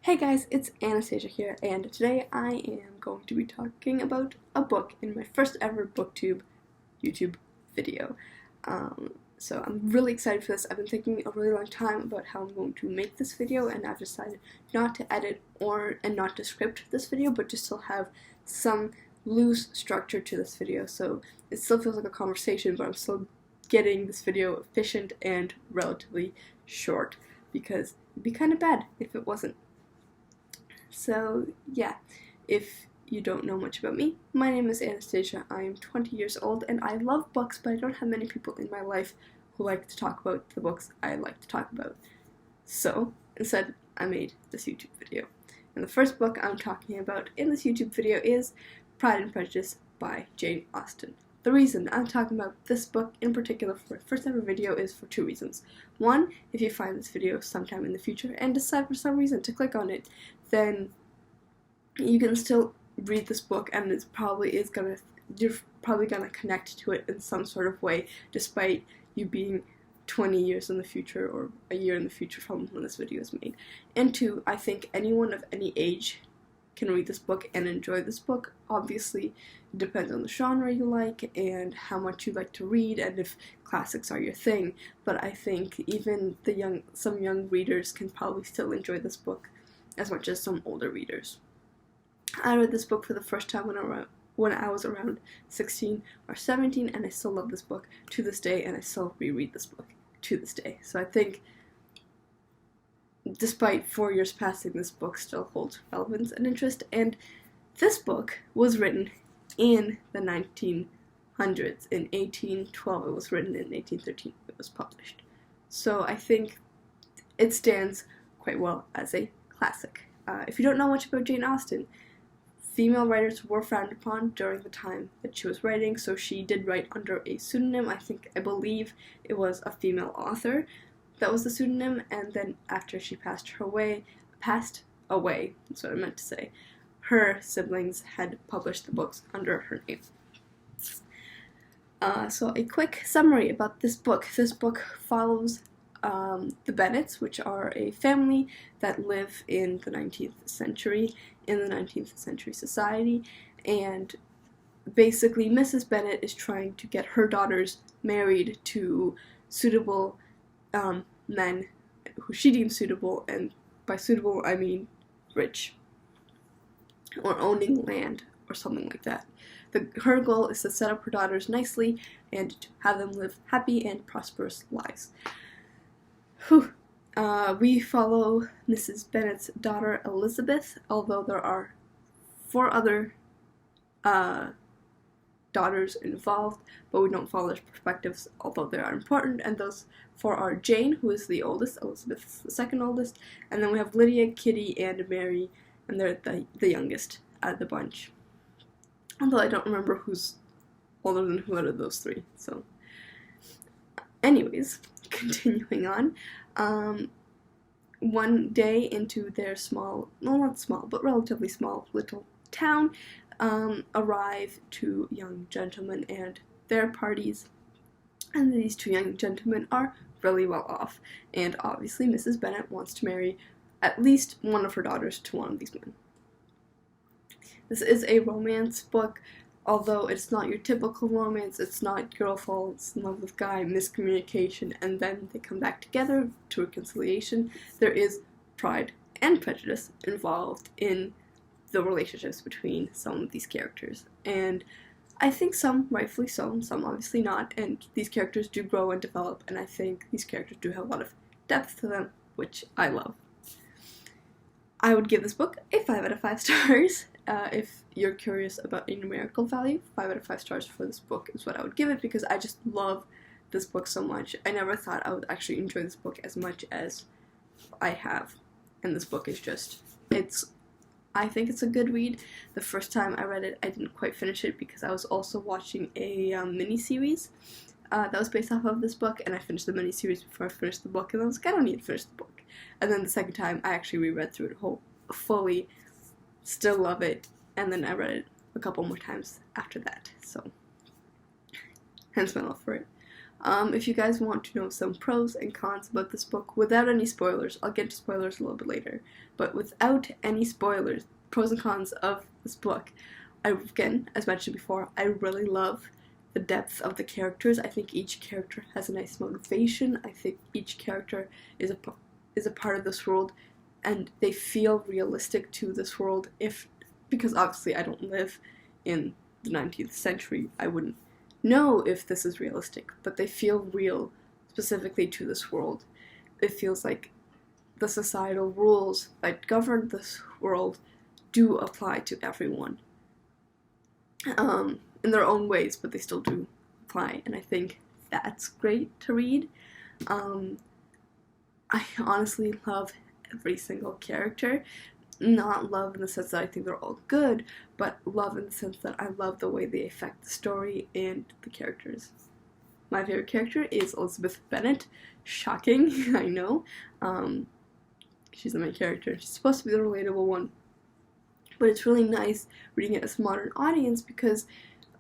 Hey guys, it's Anastasia here, and today I am going to be talking about a book in my first ever booktube YouTube video. So I'm really excited for this. I've been thinking a really long time about how I'm going to make this video, and I've decided not to edit and not to script this video, but just to have some loose structure to this video. So it still feels like a conversation, but I'm still getting this video efficient and relatively short, because it'd be kind of bad if it wasn't. So yeah, if you don't know much about me, my name is Anastasia. I am 20 years old and I love books, but I don't have many people in my life who like to talk about the books I like to talk about. So instead, I made this YouTube video. And the first book I'm talking about in this YouTube video is Pride and Prejudice by Jane Austen. The reason I'm talking about this book in particular for my first ever video is for two reasons. One, if you find this video sometime in the future and decide for some reason to click on it, then you can still read this book, and you're probably gonna connect to it in some sort of way, despite you being 20 years in the future or a year in the future from when this video is made. And two, I think anyone of any age can read this book and enjoy this book. Obviously, it depends on the genre you like and how much you like to read and if classics are your thing, but I think even some young readers can probably still enjoy this book as much as some older readers. I read this book for the first time when I was around 16 or 17, and I still love this book to this day, and I still reread this book to this day. So I think despite 4 years passing, this book still holds relevance and interest, and this book was written in the 1900s. In 1812 it was written, in 1813 it was published. So I think it stands quite well as a classic. If you don't know much about Jane Austen, female writers were frowned upon during the time that she was writing, so she did write under a pseudonym. I believe it was a female author that was the pseudonym, and then after she passed away, that's what I meant to say, her siblings had published the books under her name. So a quick summary about this book. This book follows the Bennets, which are a family that live in the 19th century, in the 19th century society, and basically Mrs. Bennet is trying to get her daughters married to suitable men who she deems suitable, and by suitable I mean rich, or owning land, or something like that. Her goal is to set up her daughters nicely and to have them live happy and prosperous lives. We follow Mrs. Bennet's daughter Elizabeth, although there are 4 other daughters involved, but we don't follow their perspectives, although they are important, and those 4 are Jane, who is the oldest, Elizabeth is the second oldest, and then we have Lydia, Kitty, and Mary, and they're the youngest out of the bunch. Although I don't remember who's older than who out of those 3, so anyways, continuing on, one day into their not small, but relatively small little town, arrive 2 young gentlemen and their parties, and these 2 young gentlemen are really well off, and obviously Mrs. Bennet wants to marry at least one of her daughters to one of these men. This is a romance book, although it's not your typical romance. It's not girl falls in love with guy, miscommunication, and then they come back together to reconciliation. There is pride and prejudice involved in the relationships between some of these characters, and I think some rightfully so, some obviously not, and these characters do grow and develop, and I think these characters do have a lot of depth to them, which I love. I would give this book a 5 out of 5 stars. If you're curious about a numerical value, 5 out of 5 stars for this book is what I would give it, because I just love this book so much. I never thought I would actually enjoy this book as much as I have, and this book is I think it's a good read. The first time I read it, I didn't quite finish it because I was also watching a mini-series that was based off of this book, and I finished the mini-series before I finished the book, and I was like, I don't need to finish the book. And then the second time, I actually reread through it fully, still love it, and then I read it a couple more times after that, so hence my love for it. If you guys want to know some pros and cons about this book without any spoilers, I'll get to spoilers a little bit later, but without any spoilers, pros and cons of this book. Again, as mentioned before, I really love the depth of the characters. I think each character has a nice motivation. I think each character is a part of this world, and they feel realistic to this world. Because obviously I don't live in the 19th century, I wouldn't know if this is realistic, but they feel real specifically to this world. It feels like the societal rules that govern this world do apply to everyone. In their own ways, but they still do apply, and I think that's great to read. I honestly love every single character. Not love in the sense that I think they're all good, but love in the sense that I love the way they affect the story and the characters. My favorite character is Elizabeth Bennet. Shocking, I know. She's the main character. She's supposed to be the relatable one. But it's really nice reading it as a modern audience because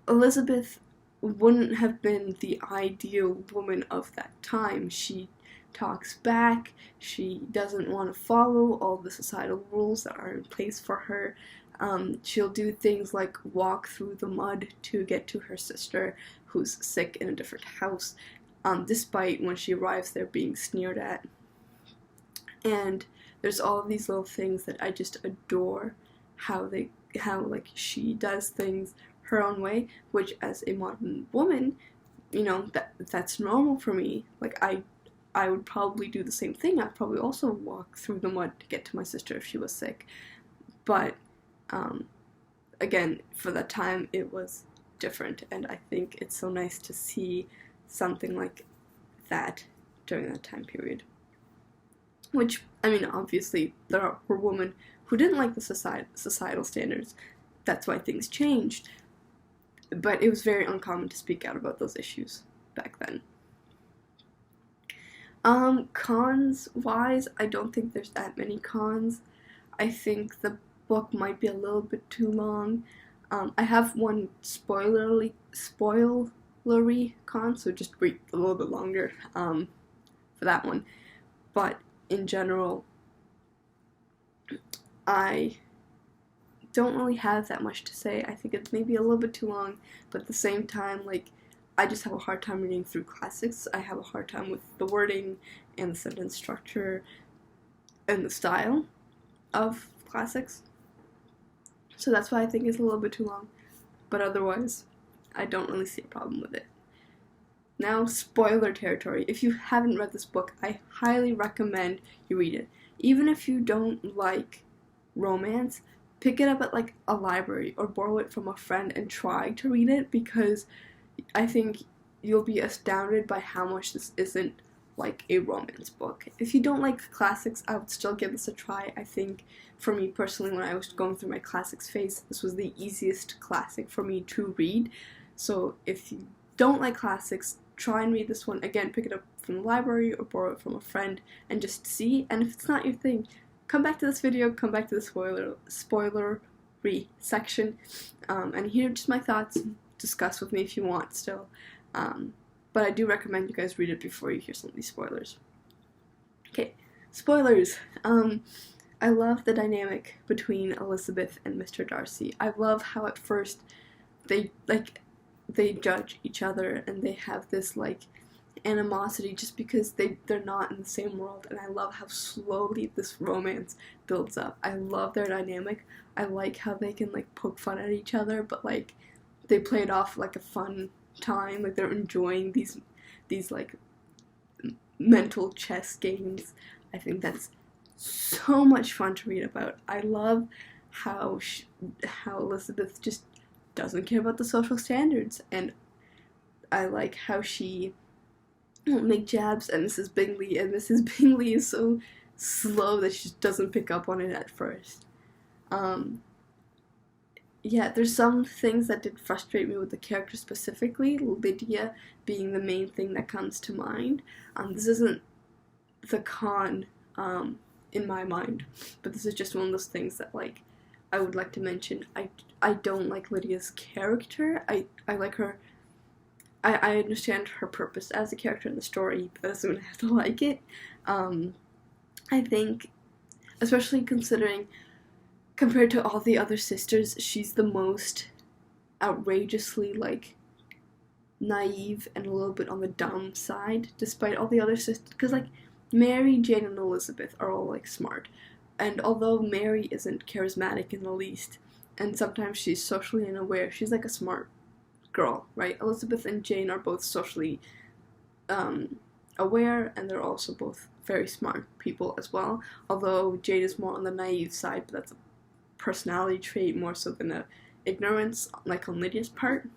Elizabeth wouldn't have been the ideal woman of that time. She talks back, she doesn't want to follow all the societal rules that are in place for her. She'll do things like walk through the mud to get to her sister who's sick in a different house, despite when she arrives there being sneered at. And there's all of these little things that I just adore, how she does things her own way, which as a modern woman, that's normal for me. Like I would probably do the same thing. I'd probably also walk through the mud to get to my sister if she was sick. But again, for that time it was different, and I think it's so nice to see something like that during that time period. Which, obviously there were women who didn't like the societal standards. That's why things changed. But it was very uncommon to speak out about those issues back then. Cons-wise, I don't think there's that many cons. I think the book might be a little bit too long. I have one spoilery con, so just wait a little bit longer for that one. But in general, I don't really have that much to say. I think it's maybe a little bit too long, but at the same time, I just have a hard time reading through classics. I have a hard time with the wording and the sentence structure and the style of classics. So that's why I think it's a little bit too long. But otherwise, I don't really see a problem with it. Now, spoiler territory. If you haven't read this book, I highly recommend you read it. Even if you don't like romance, pick it up at a library or borrow it from a friend and try to read it, because I think you'll be astounded by how much this isn't like a romance book. If you don't like classics, I would still give this a try. I think for me personally, when I was going through my classics phase, this was the easiest classic for me to read. So if you don't like classics, try and read this one. Again, pick it up from the library or borrow it from a friend and just see. And if it's not your thing, come back to this video, come back to the spoilery section, and hear just my thoughts. Discuss with me if you want still. But I do recommend you guys read it before you hear some of these spoilers. Okay, spoilers. I love the dynamic between Elizabeth and Mr. Darcy. I love how at first they judge each other and they have this animosity just because they're not in the same world, and I love how slowly this romance builds up. I love their dynamic. I like how they can poke fun at each other, but they play it off like a fun time, they're enjoying these mental chess games. I think that's so much fun to read about. I love how Elizabeth just doesn't care about the social standards, and I like how she won't make jabs at Mrs. Bingley, and Mrs. Bingley is so slow that she just doesn't pick up on it at first. Yeah, there's some things that did frustrate me with the character specifically, Lydia being the main thing that comes to mind. This isn't the con in my mind, but this is just one of those things that I would like to mention. I don't like Lydia's character. I like her I understand her purpose as a character in the story, but that doesn't mean I have to like it. I think, especially considering, compared to all the other sisters, she's the most outrageously, like, naive and a little bit on the dumb side, despite all the other sisters. Because, like, Mary, Jane, and Elizabeth are all, like, smart. And although Mary isn't charismatic in the least, and sometimes she's socially unaware, she's, like, a smart girl, right? Elizabeth and Jane are both socially aware, and they're also both very smart people as well. Although Jane is more on the naive side, but that's a personality trait more so than a ignorance, like on Lydia's part.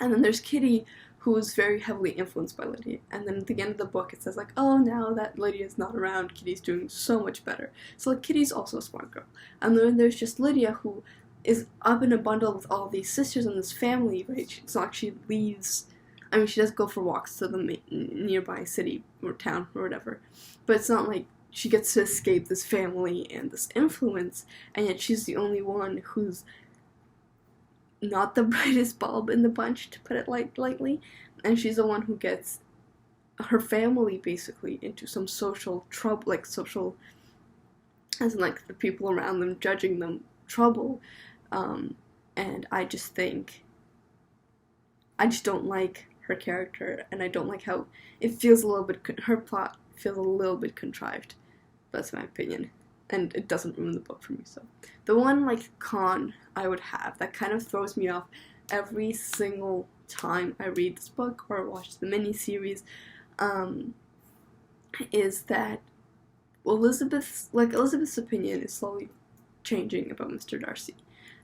And then there's Kitty, who is very heavily influenced by Lydia. And then at the end of the book, it says, like, oh, now that Lydia's not around, Kitty's doing so much better. So, like, Kitty's also a smart girl. And then there's just Lydia, who is up in a bundle with all these sisters and this family, right? It's not like she leaves. I mean, she does go for walks to the nearby city or town or whatever. But it's not like she gets to escape this family and this influence, and yet she's the only one who's not the brightest bulb in the bunch, to put it lightly, and she's the one who gets her family basically into some social trouble, like social, as in like the people around them judging them, trouble, and I just don't like her character, and I don't like how it feels a little bit, her plot feels a little bit contrived. That's my opinion, and it doesn't ruin the book for me. So the one, like, con I would have that kind of throws me off every single time I read this book or watch the miniseries, is that Elizabeth's opinion is slowly changing about Mr. Darcy,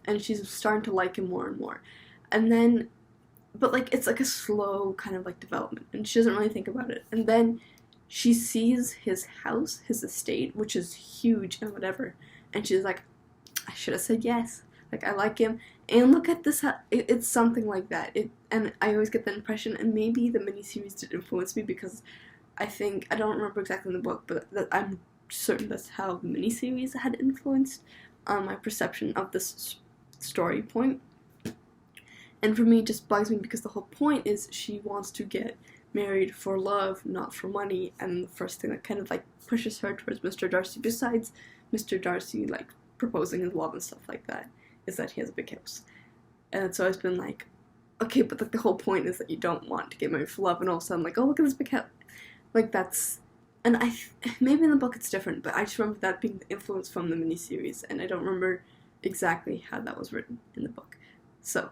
and she's starting to like him more and more. And then, but, like, it's like a slow kind of, like, development, and she doesn't really think about it. And then she sees his house, his estate, which is huge and whatever, and she's like, I should have said yes. Like, I like him, and look at this. It's something like that. And I always get the impression, and maybe the miniseries did influence me, because I don't remember exactly in the book, but I'm certain that's how the miniseries had influenced my perception of this story point. And for me, it just bugs me, because the whole point is she wants to get married for love, not for money, and the first thing that kind of, like, pushes her towards Mr. Darcy, besides Mr. Darcy, like, proposing his love and stuff like that, is that he has a big house. And so it's been like, okay, but, like, the whole point is that you don't want to get married for love, and all of a sudden, like, oh, look at this big house. Like, that's, and maybe in the book it's different, but I just remember that being the influence from the miniseries, and I don't remember exactly how that was written in the book. So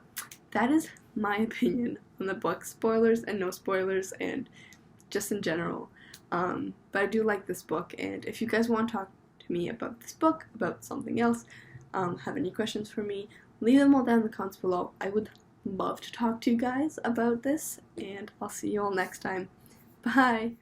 that is my opinion on the book. Spoilers and no spoilers, and just in general. But I do like this book, and if you guys want to talk to me about this book, about something else, have any questions for me, leave them all down in the comments below. I would love to talk to you guys about this, and I'll see you all next time. Bye!